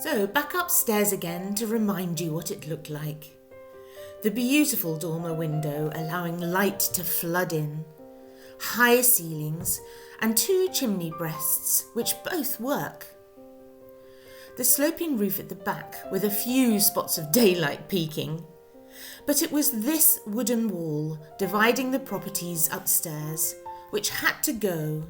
So back upstairs again to remind you what it looked like. The beautiful dormer window allowing light to flood in, high ceilings and 2 chimney breasts which both work. The sloping roof at the back with a few spots of daylight peeking. But it was this wooden wall dividing the properties upstairs which had to go.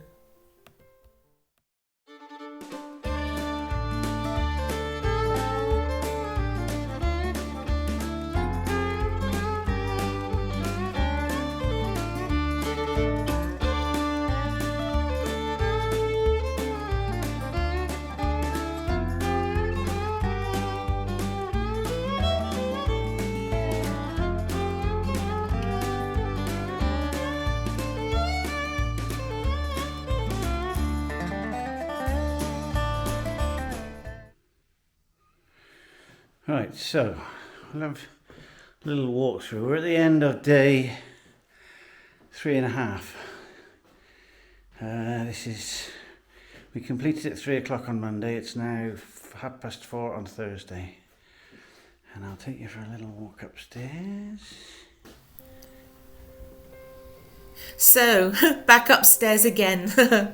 Right, so we'll have a little walkthrough. We're at the end of day 3.5. We completed at 3 o'clock on Monday. It's now 4:30 on Thursday. And I'll take you for a little walk upstairs. So, back upstairs again.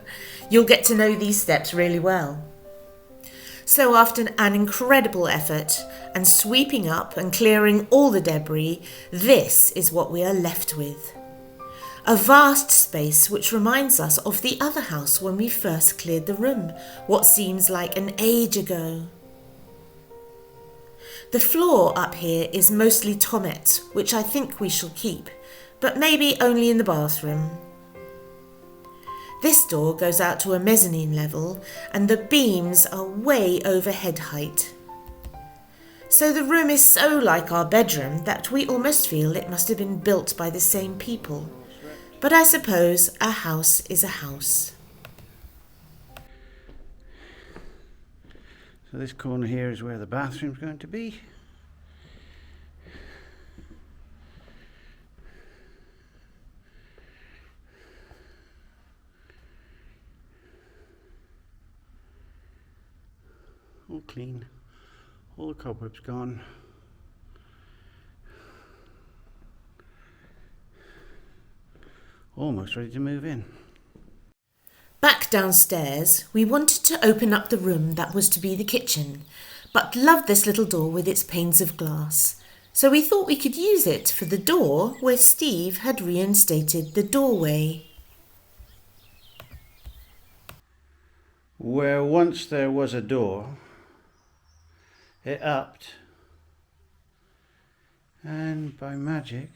You'll get to know these steps really well. So after an incredible effort and sweeping up and clearing all the debris, this is what we are left with. A vast space which reminds us of the other house when we first cleared the room, what seems like an age ago. The floor up here is mostly tomette, which I think we shall keep, but maybe only in the bathroom. This door goes out to a mezzanine level and the beams are way over head height. So the room is so like our bedroom that we almost feel it must have been built by the same people. But I suppose a house is a house. So this corner here is where the bathroom's going to be. All clean, all the cobwebs gone. Almost ready to move in. Back downstairs, we wanted to open up the room that was to be the kitchen, but loved this little door with its panes of glass. So we thought we could use it for the door where Steve had reinstated the doorway. Where once there was a door, it upped and by magic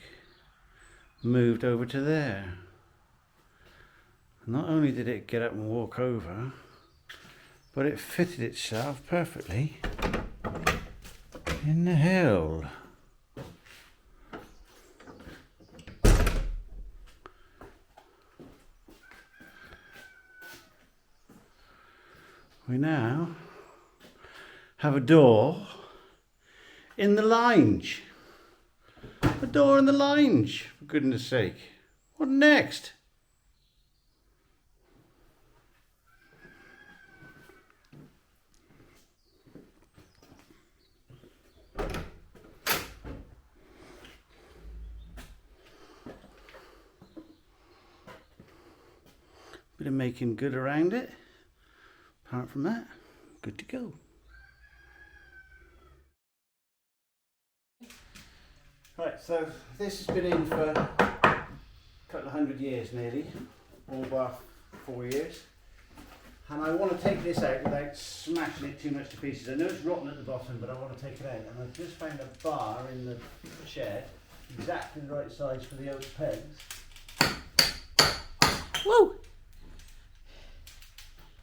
moved over to there. Not only did it get up and walk over, but it fitted itself perfectly in the hill. We now have a door in the lounge. A door in the lounge, for goodness sake. What next? Bit of making good around it. Apart from that, good to go. Right, so this has been in for a couple of 100 years nearly, all bar 4 years. And I want to take this out without smashing it too much to pieces. I know it's rotten at the bottom, but I want to take it out. And I've just found a bar in the shed, exactly the right size for the oak pegs. Whoa!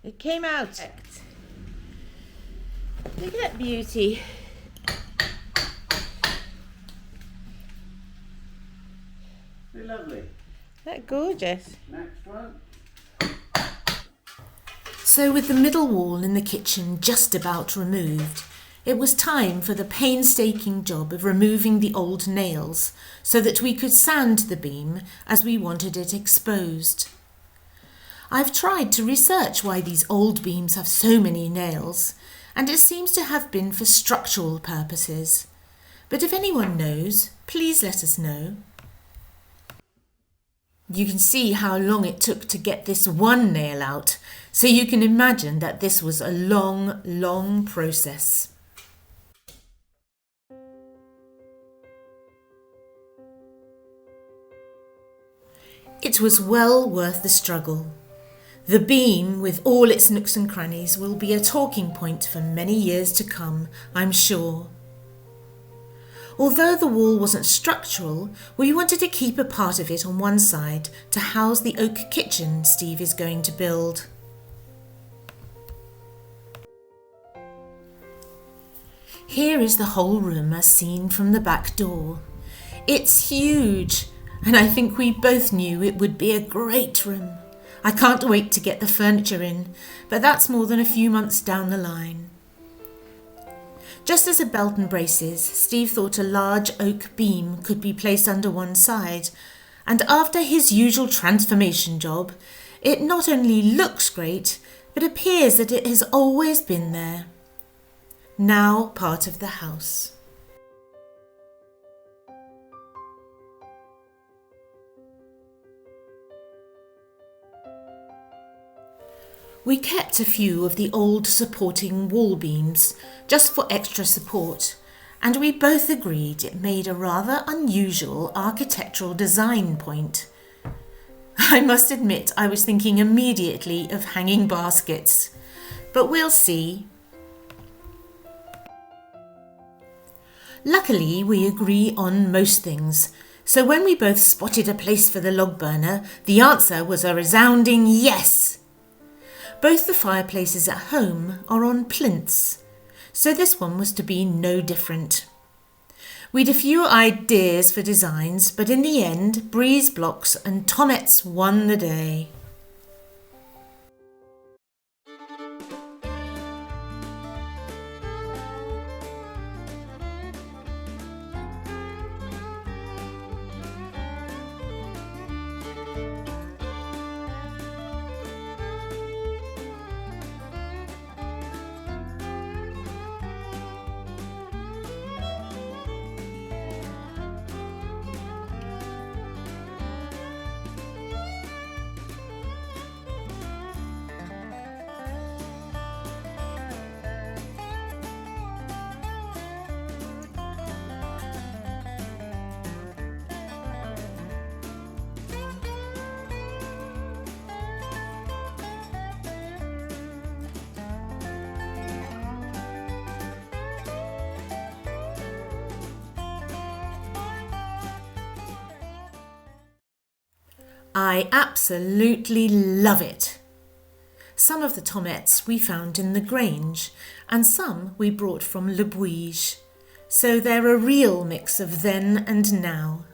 It came out. Look at that beauty. They're lovely. That gorgeous. Next one. So with the middle wall in the kitchen just about removed, it was time for the painstaking job of removing the old nails so that we could sand the beam as we wanted it exposed. I've tried to research why these old beams have so many nails, and it seems to have been for structural purposes. But if anyone knows, please let us know. You can see how long it took to get this one nail out, so you can imagine that this was a long, long process. It was well worth the struggle. The beam, with all its nooks and crannies, will be a talking point for many years to come, I'm sure. Although the wall wasn't structural, we wanted to keep a part of it on one side to house the oak kitchen Steve is going to build. Here is the whole room as seen from the back door. It's huge, and I think we both knew it would be a great room. I can't wait to get the furniture in, but that's more than a few months down the line. Just as a belt and braces, Steve thought a large oak beam could be placed under one side, and after his usual transformation job, it not only looks great, but appears that it has always been there. Now part of the house. We kept a few of the old supporting wall beams, just for extra support, and we both agreed it made a rather unusual architectural design point. I must admit I was thinking immediately of hanging baskets, but we'll see. Luckily, we agree on most things, so when we both spotted a place for the log burner, the answer was a resounding yes. Both the fireplaces at home are on plinths, so this one was to be no different. We'd a few ideas for designs, but in the end, breeze blocks and Tomettes won the day. I absolutely love it. Some of the Tomettes we found in the Grange, and some we brought from Le Bouige, so they're a real mix of then and now.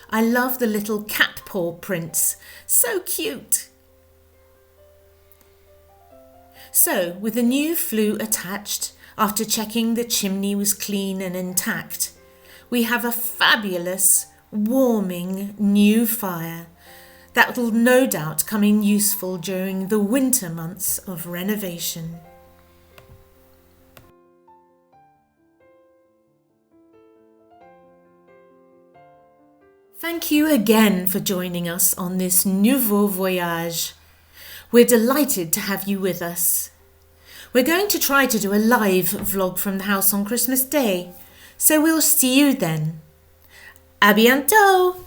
I love the little cat paw prints, so cute. So, with the new flue attached, after checking the chimney was clean and intact, we have a fabulous, warming new fire that will no doubt come in useful during the winter months of renovation. Thank you again for joining us on this nouveau voyage. We're delighted to have you with us. We're going to try to do a live vlog from the house on Christmas Day, so we'll see you then. À bientôt!